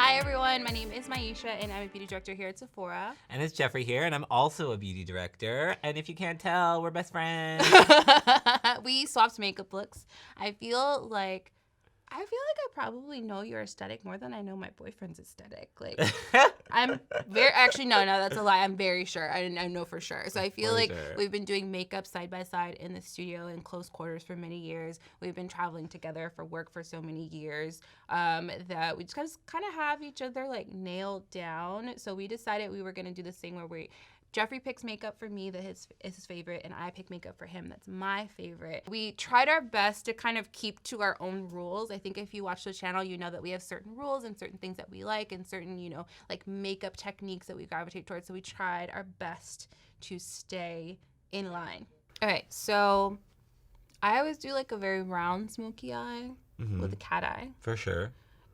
Hi everyone, my name is Myiesha and I'm a beauty director here at Sephora. And it's Jeffrey here, and I'm also a beauty director. And if you can't tell, we're best friends. We swapped makeup looks. I feel like I probably know your aesthetic more than I know my boyfriend's aesthetic. Like, I'm actually, no, that's a lie. I'm very sure. I know for sure. So I feel we've been doing makeup side by side in the studio in close quarters for many years. We've been traveling together for work for so many years that we just kind of have each other like nailed down. So we decided we were going to do this thing where Jeffrey picks makeup for me that is his favorite, and I pick makeup for him that's my favorite. We tried our best to kind of keep to our own rules. I think if you watch the channel, you know that we have certain rules and certain things that we like and certain, like makeup techniques that we gravitate towards. So we tried our best to stay in line. Okay, so I always do like a very round smoky eye with a cat eye. For sure.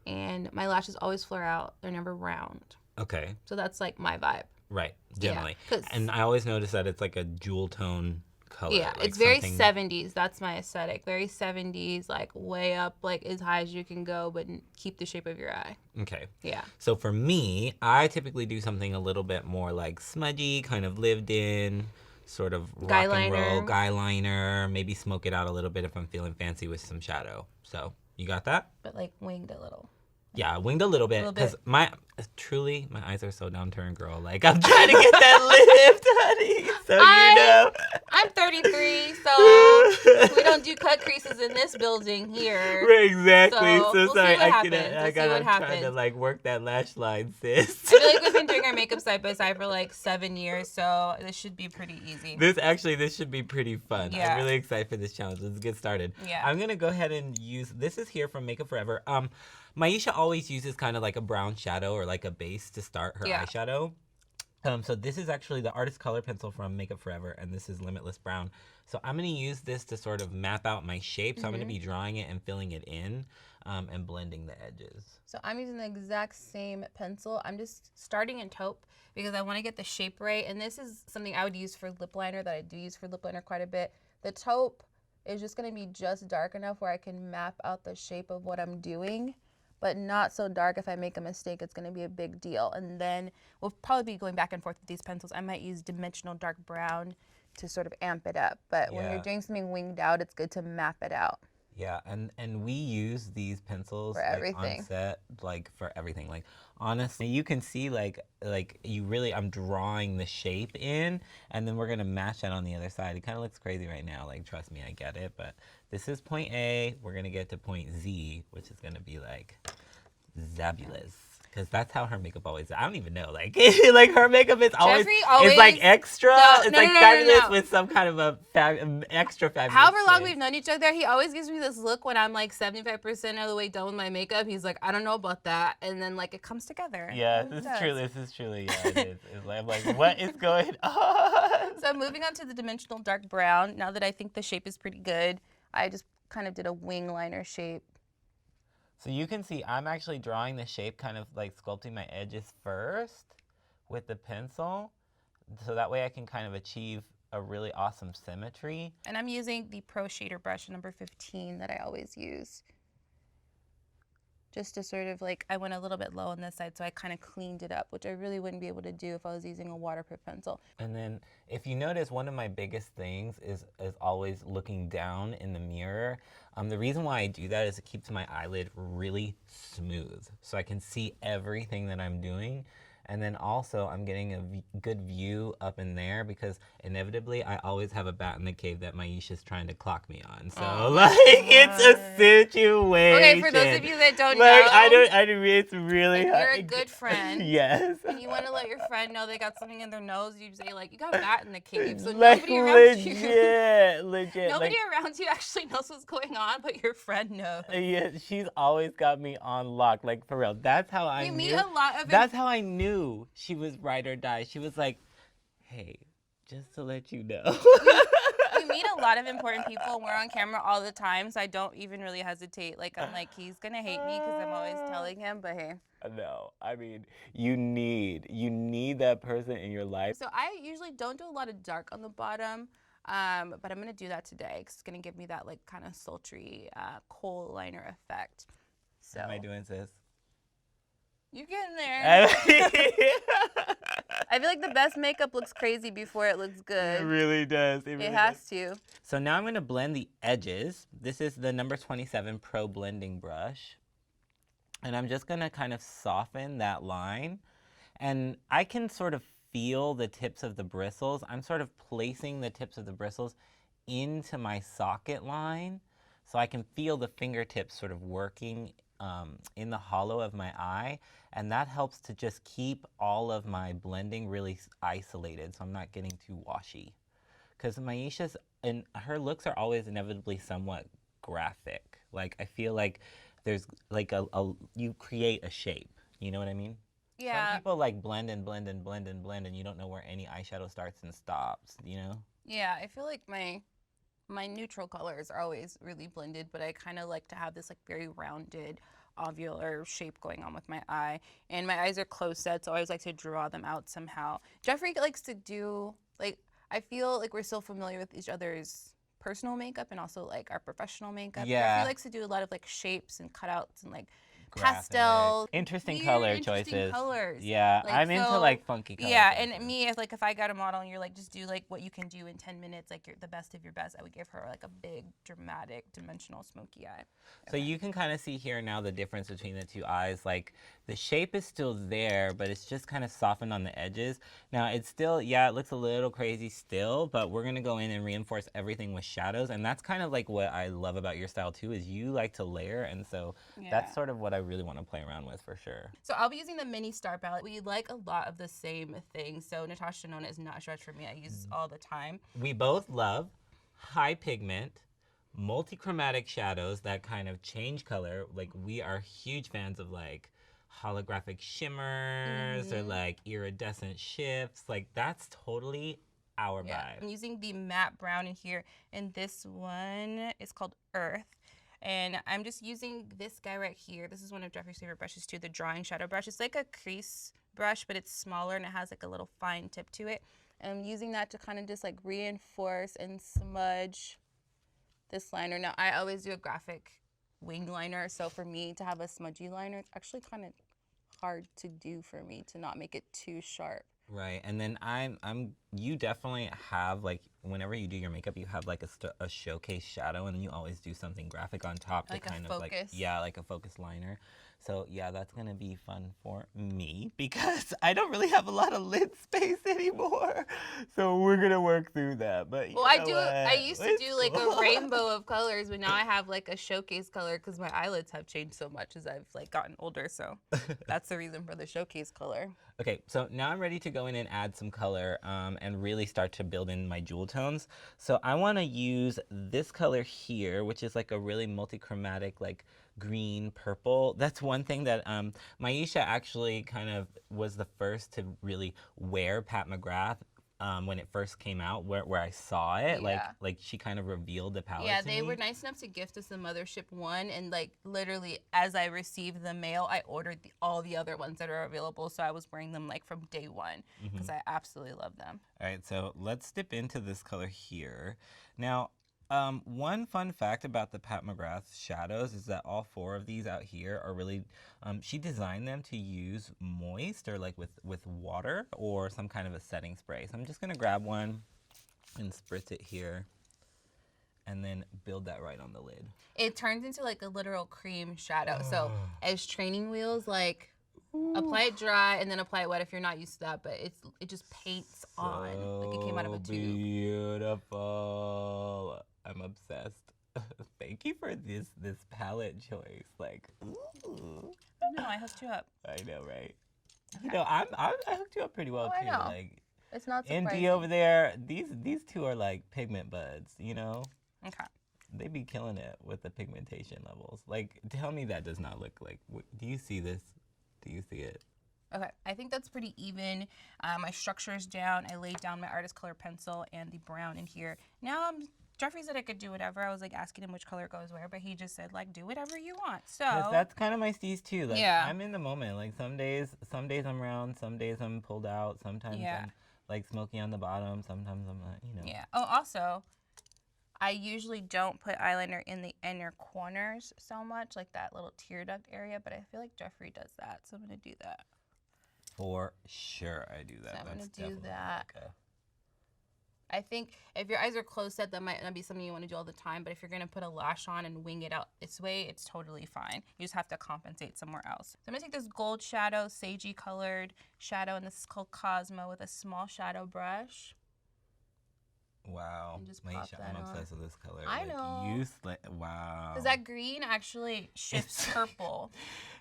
And my lashes always flare out. They're never round. Okay. So that's like my vibe. Right, definitely. Yeah, and I always notice that it's like a jewel tone color. Yeah, like it's very 70s. That's my aesthetic. Very 70s, like way up, like as high as you can go, but keep the shape of your eye. Okay. Yeah. So for me, I typically do something a little bit more like smudgy, kind of lived in, sort of rock and roll, guy liner, maybe smoke it out a little bit if I'm feeling fancy with some shadow. So you got that? But like winged a little. Yeah, winged a little bit, because my eyes are so downturned, girl. Like, I'm trying to get that lift, honey. So, I'm 33, so we don't do cut creases in this building here. Exactly. So we'll sorry, I gotta try to like work that lash line, sis. I feel like we've been doing our makeup side by side for like 7 years, so this should be pretty easy. This should be pretty fun. Yeah. I'm really excited for this challenge. Let's get started. Yeah. I'm gonna go ahead and use, this is here from Makeup Forever. Myiesha always uses kind of like a brown shadow or like a base to start her eyeshadow. So this is actually the Artist Color Pencil from Makeup Forever, and this is Limitless Brown. So I'm going to use this to sort of map out my shape. So I'm going to be drawing it and filling it in and blending the edges. So I'm using the exact same pencil. I'm just starting in taupe because I want to get the shape right. And this is something I would use for lip liner that I do use for lip liner quite a bit. The taupe is just going to be just dark enough where I can map out the shape of what I'm doing, but not so dark if I make a mistake, it's gonna be a big deal. And then we'll probably be going back and forth with these pencils. I might use dimensional dark brown to sort of amp it up. But when you're doing something winged out, it's good to map it out. Yeah, and we use these pencils for everything. On set, like for everything. Like honestly, you can see like I'm drawing the shape in, and then we're gonna match that on the other side. It kind of looks crazy right now. Like trust me, I get it. But this is point A. We're gonna get to point Z, which is gonna be like zabulous. Because that's how her makeup always is. I don't even know. Like, like her makeup is always it's like extra. It's like fabulous with some kind of a extra fabulous. However long we've known each other, he always gives me this look when I'm like 75% of the way done with my makeup. He's like, I don't know about that. And then like it comes together. Yeah, this is truly, yeah, it is. It's like, I'm like, what is going on? So moving on to the dimensional dark brown, now that I think the shape is pretty good, I just kind of did a wing liner shape. So you can see I'm actually drawing the shape, kind of like sculpting my edges first with the pencil. So that way I can kind of achieve a really awesome symmetry. And I'm using the Pro Shader brush number 15 that I always use. Just to sort of like, I went a little bit low on this side, so I kind of cleaned it up, which I really wouldn't be able to do if I was using a waterproof pencil. And then if you notice, one of my biggest things is always looking down in the mirror. The reason why I do that is it keeps my eyelid really smooth, so I can see everything that I'm doing. And then also I'm getting a good view up in there because inevitably I always have a bat in the cave that Myiesha's trying to clock me on. So it's a situation. Okay, for those of you that don't know, it's really if you're a good friend. Yes. And you want to let your friend know they got something in their nose, you say like, you got a bat in the cave. So like, nobody around you. Legit. Nobody around you actually knows what's going on, but your friend knows. Yeah, she's always got me on lock. Like for real. That's how I knew. That's how I knew she was ride or die. She was like, hey, just to let you know. We meet a lot of important people and we're on camera all the time, so I don't even really hesitate. Like, I'm like, he's gonna hate me because I'm always telling him, but hey. No, I mean, you need that person in your life. So I usually don't do a lot of dark on the bottom, but I'm gonna do that today because it's gonna give me that like kind of sultry coal liner effect. So. How am I doing, sis? You're getting there. It I feel like the best makeup looks crazy before it looks good. really does. It really It has does. to. So now I'm going to blend the edges. This is the number 27 Pro Blending Brush. And I'm just going to kind of soften that line. And I can sort of feel the tips of the bristles. I'm sort of placing the tips of the bristles into my socket line. So I can feel the fingertips sort of working in the hollow of my eye. And that helps to just keep all of my blending really isolated so I'm not getting too washy. Because Myiesha's, and her looks are always inevitably somewhat graphic. Like, I feel like there's like you create a shape. You know what I mean? Yeah. Some people like blend and blend and blend and blend, and you don't know where any eyeshadow starts and stops, you know? Yeah, I feel like my neutral colors are always really blended, but I kind of like to have this like very rounded ovular shape going on with my eye. And my eyes are close set, so I always like to draw them out somehow. Jeffrey likes to do, like, I feel like we're so familiar with each other's personal makeup and also like our professional makeup. Yeah. Jeffrey likes to do a lot of like shapes and cutouts and like Graphic. pastels. Interesting weird, color interesting choices. colors. Yeah, Like, I'm into so- like funky colors. Yeah, and me, if I got a model and you're like, just do like what you can do in 10 minutes, like you're the best of your best, I would give her like a big, dramatic, dimensional, smoky eye. So you can kind of see here now the difference between the two eyes. Like the shape is still there, but it's just kind of softened on the edges. Now it's still, yeah, it looks a little crazy still, but we're gonna go in and reinforce everything with shadows. And that's kind of like what I love about your style too, is you like to layer. And so that's sort of what I really want to play around with for sure. So I'll be using the mini star palette. We like a lot of the same things. So Natasha Denona is not a stretch for me. I use all the time. We both love high pigment, multi-chromatic shadows that kind of change color. Like we are huge fans of like holographic shimmers or like iridescent shifts. Like that's totally our vibe. I'm using the matte brown in here, and this one is called Earth. And I'm just using this guy right here. This is one of Jeffrey's favorite brushes too, the drawing shadow brush. It's like a crease brush, but it's smaller and it has like a little fine tip to it. And I'm using that to kind of just like reinforce and smudge this liner. Now, I always do a graphic wing liner, so for me to have a smudgy liner, it's actually kind of hard to do for me to not make it too sharp. Right, and then you definitely have like whenever you do your makeup, you have like a showcase shadow, and then you always do something graphic on top Like to a kind of focus. like a focus liner. So yeah, that's gonna be fun for me because I don't really have a lot of lid space anymore. So we're gonna work through that. But Well, I used to do like a rainbow of colors, but now I have like a showcase color because my eyelids have changed so much as I've like gotten older. So that's the reason for the showcase color. Okay, so now I'm ready to go in and add some color and really start to build in my jewel tones. So I want to use this color here, which is like a really multi-chromatic, like green, purple. That's one thing that Myiesha actually kind of was the first to really wear Pat McGrath when it first came out, where I saw it. Yeah. Like she kind of revealed the palette Yeah, to they me. were nice enough to gift us the Mothership one, and like literally as I received the mail, I ordered all the other ones that are available. So I was wearing them like from day one because I absolutely love them. All right, so let's dip into this color here. Now, one fun fact about the Pat McGrath shadows is that all four of these out here are really, she designed them to use moist or like with water or some kind of a setting spray. So I'm just gonna grab one and spritz it here and then build that right on the lid. It turns into like a literal cream shadow. So as training wheels, like apply it dry and then apply it wet if you're not used to that, but it just paints on like it came out of a tube. Beautiful. I'm obsessed. Thank you for this palette choice. Like, ooh. I know, I hooked you up. I know, right? Okay. You know, I hooked you up pretty well I too. know. Like, It's not surprising. Indy over there, these two are like pigment buds. You know, Okay. they be killing it with the pigmentation levels. Like, tell me that does not look like. Do you see this? Do you see it? Okay, I think that's pretty even. My structure is down. I laid down my artist color pencil and the brown in here. Now Jeffrey said I could do whatever. I was like asking him which color goes where, but he just said like do whatever you want. So That's kind of my steez too. Like, Yeah. I'm in the moment. Like some days I'm round, some days I'm pulled out, sometimes Yeah. I'm like smoky on the bottom, sometimes I'm not, you know. yeah. Oh, also, I usually don't put eyeliner in the inner corners so much, like that little tear duct area, but I feel like Jeffrey does that, so I'm going to do that. For sure I do that. So I'm going That's to do definitely that. like a- I think if your eyes are close set, that might not be something you want to do all the time, but if you're going to put a lash on and wing it out this way, it's totally fine. You just have to compensate somewhere else. So I'm going to take this gold shadow, sagey colored shadow, and this is called Cosmo, with a small shadow brush. Wow. And just pop Myiesha, that I'm on. obsessed with this color. I know. Wow. Because that green actually shifts purple.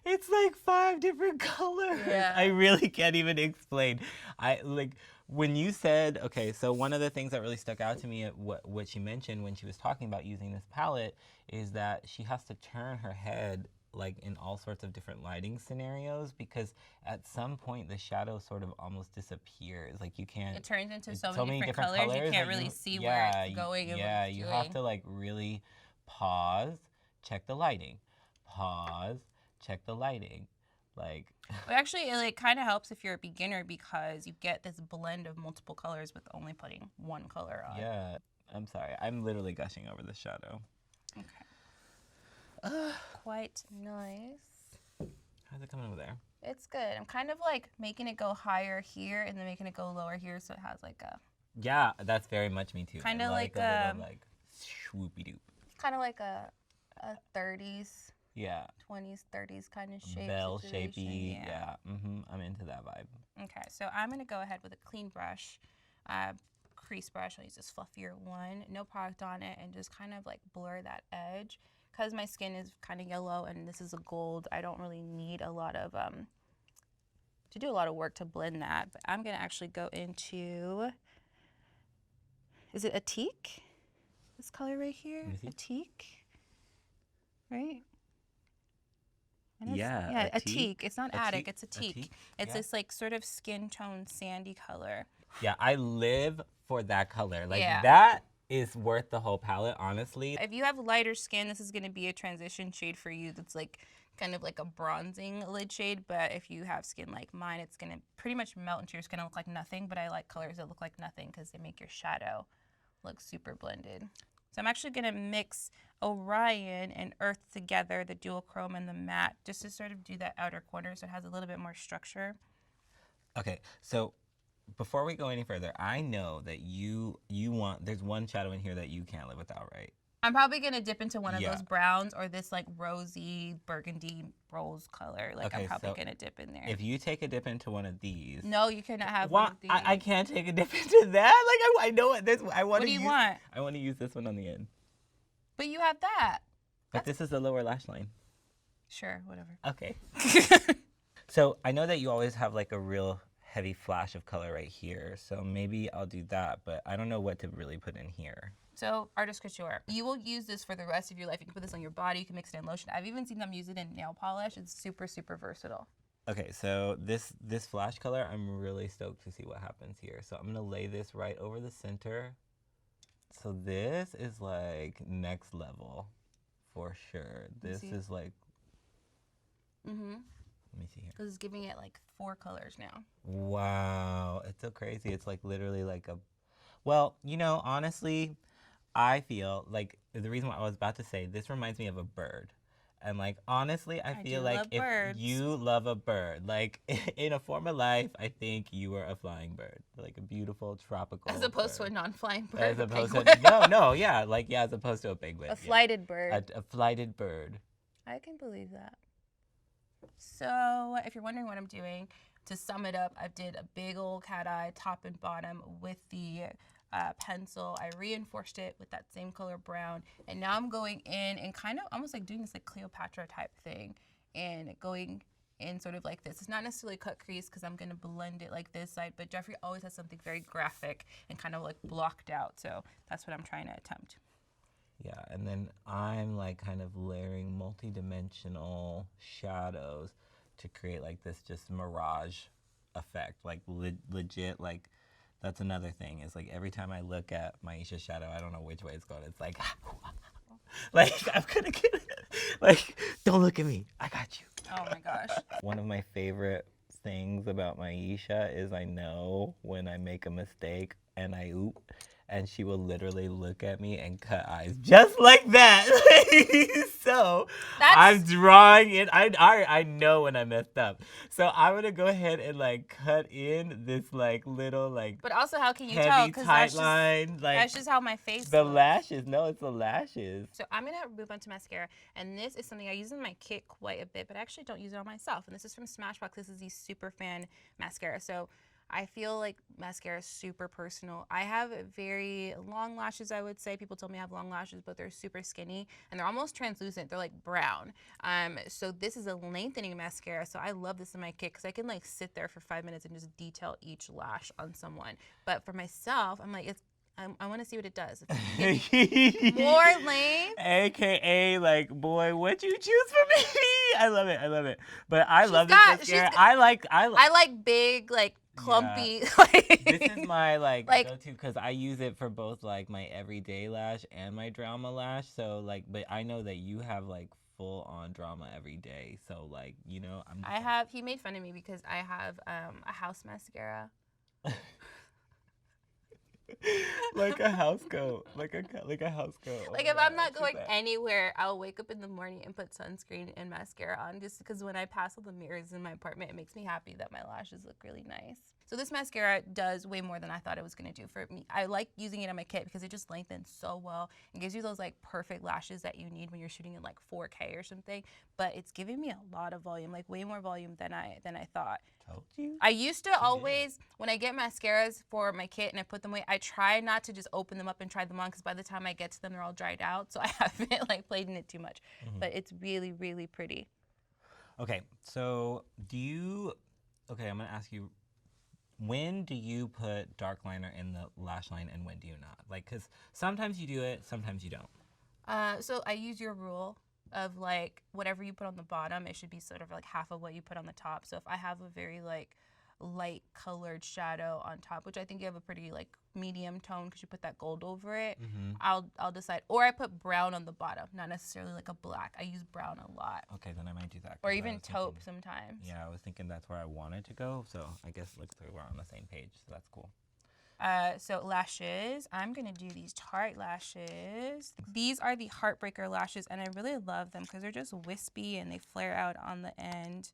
It's like 5 different colors. Yeah. I really can't even explain. I like when you said, okay, so one of the things that really stuck out to me at what she mentioned when she was talking about using this palette is that she has to turn her head like in all sorts of different lighting scenarios, because at some point the shadow sort of almost disappears. Like you can't. It turns into it's so many different colors. You can't really see where it's going and what it's you doing. have to like really pause, check the lighting, pause, check the lighting, like. But actually, it like kind of helps if you're a beginner because you get this blend of multiple colors with only putting one color on. Yeah, I'm sorry. I'm literally gushing over the shadow. Okay. Quite nice. How's it coming over there? It's good. I'm kind of like making it go higher here and then making it go lower here, so it has like a. Yeah, that's very much me too. Kind of like a little, like swoopy doop. Kind of like a 30s. Yeah. 20s, 30s kind of shape. Bell situation. shapey. Yeah. I'm into that vibe. Okay, so I'm gonna go ahead with a clean brush, crease brush. I'll use this fluffier one, no product on it, and just kind of like blur that edge. Because my skin is kind of yellow and this is a gold, I don't really need a lot of to do a lot of work to blend that. But I'm gonna actually go into, is it a teak? This color right here, a teak, right? Yeah, a teak. It's not attic, it's a teak. teak. It's this like sort of skin tone sandy color. Yeah, I live for that color. Like Yeah. that is worth the whole palette, honestly. If you have lighter skin, this is going to be a transition shade for you that's like kind of like a bronzing lid shade. But if you have skin like mine, it's going to pretty much melt into your skin and look like nothing. But I like colors that look like nothing because they make your shadow look super blended. So I'm actually going to mix Orion and Earth together, the dual chrome and the matte, just to sort of do that outer corner so it has a little bit more structure. Okay, so before we go any further, I know that you want, there's one shadow in here that you can't live without, right? I'm probably going to dip into one of Yeah. those browns or this like rosy burgundy rose color. Like Okay, I'm probably so going to dip in there. If you take a dip into one of these. No, you cannot have Why, one of these. I can't take a dip into that? Like, I know what this, I want What to do you use. want? I want to use this one on the end. But you have that. But this is the lower lash line. Sure, whatever. Okay. So I know that you always have like a real heavy flash of color right here. So maybe I'll do that, but I don't know what to really put in here. So, artist couture. You will use this for the rest of your life. You can put this on your body. You can mix it in lotion. I've even seen them use it in nail polish. It's super, super versatile. Okay, so this flash color, I'm really stoked to see what happens here. So I'm gonna lay this right over the center. So this is like next level for sure. This is like, let me see here. Because it's giving it like 4 colors now. Wow, it's so crazy. It's like literally like a, well, you know, honestly, I feel like the reason why I was about to say this reminds me of a bird. And like, honestly, I feel like if you love a bird, like in a former life, I think you were a flying bird, like a beautiful tropical As opposed bird. to a non-flying bird. As opposed to, yeah, as opposed to a penguin. A flighted bird. A flighted bird. I can believe that. So if you're wondering what I'm doing, to sum it up, I did a big old cat eye top and bottom with the pencil. I reinforced it with that same color brown, and now I'm going in and kind of almost like doing this like Cleopatra type thing and going in sort of like this. It's not necessarily cut crease because I'm going to blend it like this side, but Jeffrey always has something very graphic and kind of like blocked out, so that's what I'm trying to attempt. Yeah, and then I'm like kind of layering multi-dimensional shadows to create like this just mirage effect, like legit, like that's another thing. Is like every time I look at Myiesha's shadow, I don't know which way it's going. It's like, like I'm gonna get it. Like, don't look at me. I got you. Oh my gosh. One of my favorite things about Myiesha is I know when I make a mistake and I oop, and she will literally look at me and cut eyes just like that. So I'm drawing it. I know when I messed up. So I'm gonna go ahead and like cut in this like little like. But also, how can you heavy, tell? Because tight line. Like that's just how my face the looks. lashes. No, it's the lashes. So I'm gonna move on to mascara, and this is something I use in my kit quite a bit, but I actually don't use it on myself. And this is from Smashbox. This is the Super Fan mascara. So I feel like mascara is super personal. I have very long lashes, I would say. People tell me I have long lashes, but they're super skinny and they're almost translucent. They're like brown. So this is a lengthening mascara. So I love this in my kit because I can like sit there for 5 minutes and just detail each lash on someone. But for myself, I'm like, I want to see what it does. More length. AKA like, boy, what you choose for me? I love it. I love it. But I love this mascara. I like big, like clumpy. Yeah. This is my like go-to because I use it for both like my everyday lash and my drama lash. So like, but I know that you have like full on drama every day. So like, you know, he made fun of me because I have a house mascara. Like a house coat, like a house coat. Like if I'm not going anywhere, I'll wake up in the morning and put sunscreen and mascara on, just because when I pass all the mirrors in my apartment, it makes me happy that my lashes look really nice. So this mascara does way more than I thought it was going to do for me. I like using it on my kit because it just lengthens so well and gives you those like perfect lashes that you need when you're shooting in like 4K or something. But it's giving me a lot of volume, like way more volume than I thought. Told you. I used to always, when I get mascaras for my kit and I put them away, I try not to just open them up and try them on because by the time I get to them, they're all dried out. So I haven't like played in it too much. But it's really, really pretty. Okay, so I'm going to ask you, when do you put dark liner in the lash line and when do you not? Like, because sometimes you do it, sometimes you don't. So I use your rule of like whatever you put on the bottom, it should be sort of like half of what you put on the top. So if I have a very like light colored shadow on top, which I think you have a pretty like medium tone because you put that gold over it, I'll decide. Or I put brown on the bottom, not necessarily like a black. I use brown a lot. Okay, then I might do that. Or even taupe sometimes. Yeah, I was thinking that's where I wanted to go, so I guess looks like we're on the same page, so that's cool. So lashes, I'm gonna do these Tarte lashes. These are the Heartbreaker lashes, and I really love them because they're just wispy and they flare out on the end.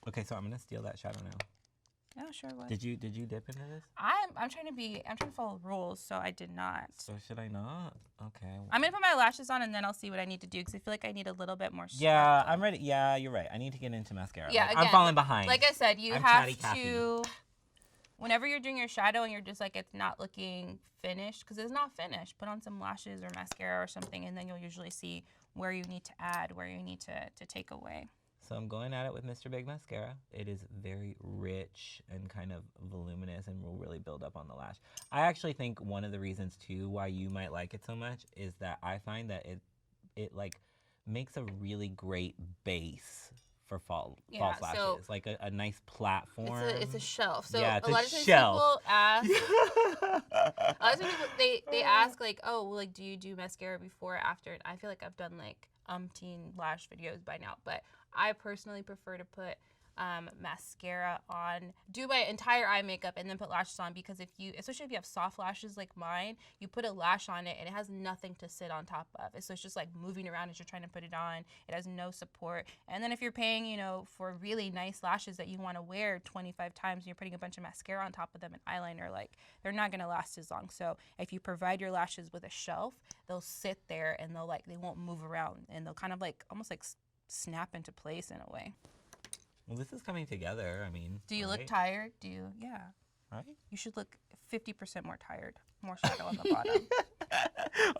Okay, so I'm gonna steal that shadow now. Oh, sure. What? Did you dip into this? I'm trying to follow rules, so I did not. So should I not? Okay. I'm gonna put my lashes on and then I'll see what I need to do because I feel like I need a little bit more. Yeah, I'm ready. Yeah, you're right. I need to get into mascara. Yeah, like, again, I'm falling behind. Like I said, you have to. Whenever you're doing your shadow and you're just like it's not looking finished, because it's not finished, put on some lashes or mascara or something, and then you'll usually see where you need to add, where you need to take away. So I'm going at it with Mr. Big Mascara. It is very rich and kind of voluminous and will really build up on the lash. I actually think one of the reasons too why you might like it so much is that I find that it like makes a really great base for false lashes. Like a nice platform. It's a shelf. So yeah, a lot of times people ask a lot of people they ask like, oh, well, like do you do mascara before or after? And I feel like I've done like umpteen lash videos by now, but I personally prefer to put mascara on, do my entire eye makeup and then put lashes on, because especially if you have soft lashes like mine, you put a lash on it and it has nothing to sit on top of. So it's just like moving around as you're trying to put it on. It has no support. And then if you're paying, for really nice lashes that you want to wear 25 times and you're putting a bunch of mascara on top of them and eyeliner, like they're not going to last as long. So if you provide your lashes with a shelf, they'll sit there and they won't move around and they'll kind of like almost like snap into place in a way. Well, this is coming together. I mean, do you look tired? Yeah. Right? You should look 50% more tired. More shadow on the bottom.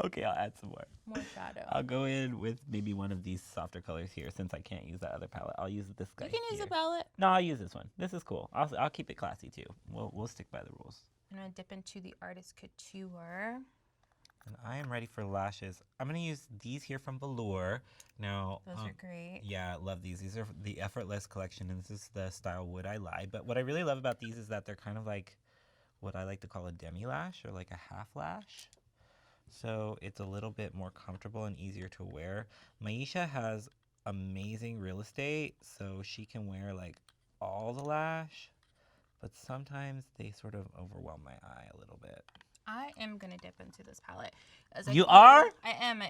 Okay, I'll add some more. More shadow. I'll go in with maybe one of these softer colors here since I can't use that other palette. I'll use this guy. You can use a palette. No, I'll use this one. This is cool. I'll keep it classy too. We'll stick by the rules. I'm going to dip into the Artist Couture. And I am ready for lashes. I'm going to use these here from Velour. Now, those are great. Yeah, I love these. These are the Effortless collection, and this is the style Would I Lie. But what I really love about these is that they're kind of like what I like to call a demi-lash or like a half lash. So it's a little bit more comfortable and easier to wear. Myiesha has amazing real estate, so she can wear like all the lash, but sometimes they sort of overwhelm my eye a little bit. I am going to dip into this palette. You are? I am.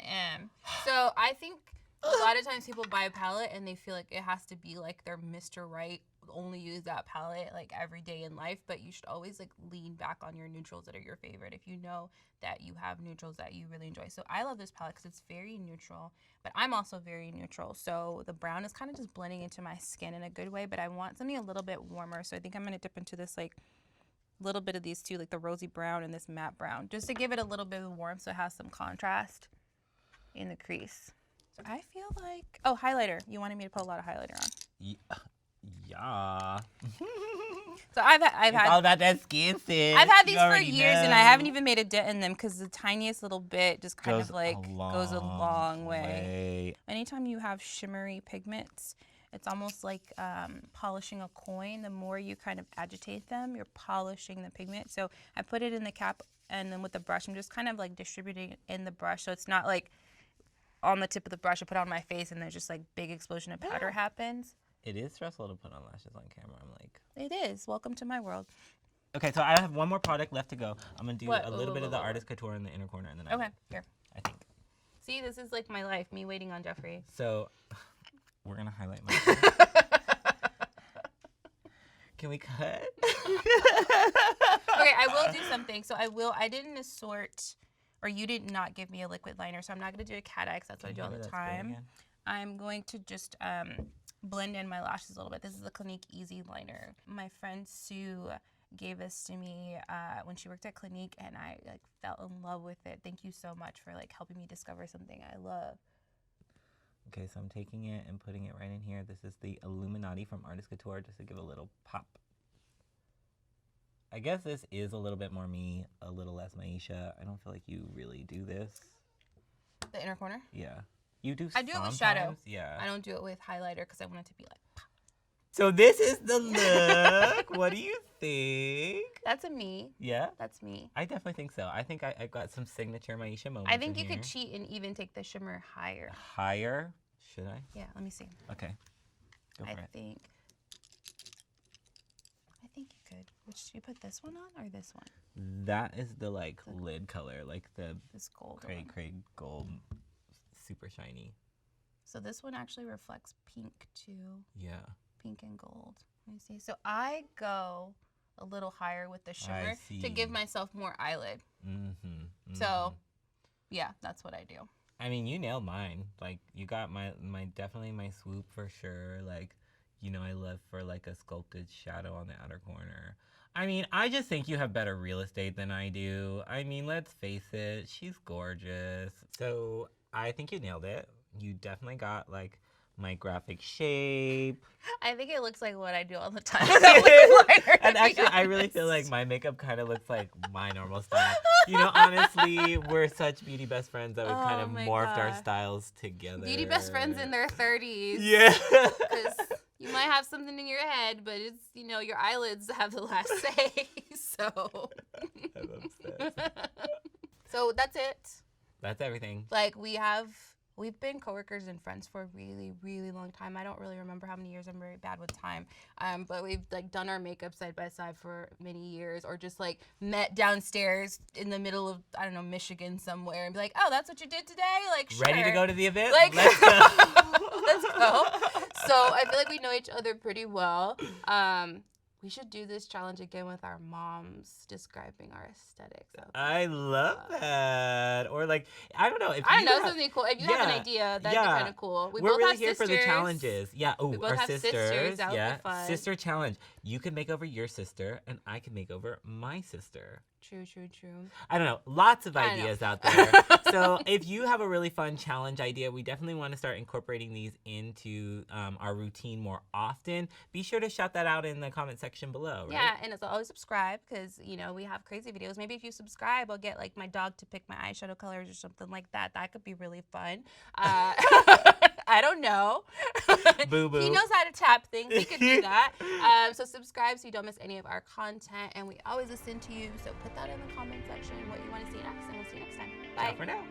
So I think a lot of times people buy a palette and they feel like it has to be like their Mr. Right, only use that palette like every day in life, but you should always like lean back on your neutrals that are your favorite if you know that you have neutrals that you really enjoy. So I love this palette because it's very neutral, but I'm also very neutral. So the brown is kind of just blending into my skin in a good way, but I want something a little bit warmer. So I think I'm going to dip into this like little bit of these two, like the rosy brown and this matte brown, just to give it a little bit of warmth so it has some contrast in the crease. So I feel like, oh, highlighter. You wanted me to put a lot of highlighter on. Yeah. So I've had all about that skin, sis. I've had these for years and I haven't even made a dent in them because the tiniest little bit just kind of like goes a long way. Anytime you have shimmery pigments, it's almost like polishing a coin. The more you kind of agitate them, you're polishing the pigment. So I put it in the cap and then with the brush, I'm just kind of like distributing it in the brush. So it's not like on the tip of the brush, I put it on my face and there's just like big explosion of powder happens. It is stressful to put on lashes on camera. I'm like, it is. Welcome to my world. Okay, so I have one more product left to go. I'm gonna do a little bit of the Artist Couture in the inner corner, and then Here. I think. See, this is like my life, me waiting on Jeffrey. So, we're gonna highlight my. Can we cut? Okay, I will do something. So I didn't assort, or you did not give me a liquid liner, so I'm not gonna do a cat eye because that's what I do all the time. I'm going to just blend in my lashes a little bit. This is the Clinique Easy Liner. My friend Sue gave this to me when she worked at Clinique, and I like fell in love with it. Thank you so much for like helping me discover something I love. Okay, so I'm taking it and putting it right in here. This is the Illuminati from Artist Couture, just to give a little pop. I guess this is a little bit more me, a little less Myiesha. I don't feel like you really do this. The inner corner? Yeah. You do I do it with shadow. Yeah. I don't do it with highlighter because I want it to be like pop. So this is the look. What do you think? That's a me. Yeah? That's me. I definitely think so. I think I got some signature Myiesha moments. I think you could cheat and even take the shimmer higher. Higher? Should I? Yeah, let me see. Okay. Go for it. I think you could. Should you put this one on or this one? That is the like lid color, like this gold Craig gold, super shiny. So this one actually reflects pink too. Yeah. Pink and gold. Let me see. So I go a little higher with the shimmer to give myself more eyelid. So yeah, that's what I do. I mean, you nailed mine. Like, you got my definitely my swoop for sure. Like, you know, I love for like a sculpted shadow on the outer corner. I mean, I just think you have better real estate than I do. I mean, let's face it, she's gorgeous. So I think you nailed it. You definitely got like my graphic shape. I think it looks like what I do all the time. And actually, I really feel like my makeup kind of looks like my normal style. You know, honestly, we're such beauty best friends that we kind of morphed our styles together. Beauty best friends in their 30s. Yeah. Because you might have something in your head, but it's, you know, your eyelids have the last say. So. I'm obsessed. So that's it. That's everything. Like, we've been coworkers and friends for a really, really long time. I don't really remember how many years. I'm very bad with time. But we've like done our makeup side by side for many years, or just like met downstairs in the middle of, I don't know, Michigan somewhere and be like, oh, that's what you did today? Like, sure. Ready to go to the event? Like, let's go. Let's go. So I feel like we know each other pretty well. We should do this challenge again with our moms describing our aesthetics. I love that. Or like, I don't know. If I you don't know, have, something cool. If you have an idea, that'd be kind of cool. We're really here for the challenges. Yeah. Oh, our sisters. That would be fun. Sister challenge. You can make over your sister, and I can make over my sister. True. I don't know. Lots of ideas out there. So if you have a really fun challenge idea, we definitely want to start incorporating these into our routine more often. Be sure to shout that out in the comment section below. Right? Yeah, and as always, subscribe because, you know, we have crazy videos. Maybe if you subscribe, I'll get like my dog to pick my eyeshadow colors or something like that. That could be really fun. I don't know. Boo boo. He knows how to tap things. He could do that. So subscribe so you don't miss any of our content. And we always listen to you. So put that in the comment section what you want to see next. And we'll see you next time. Bye. Ciao for now.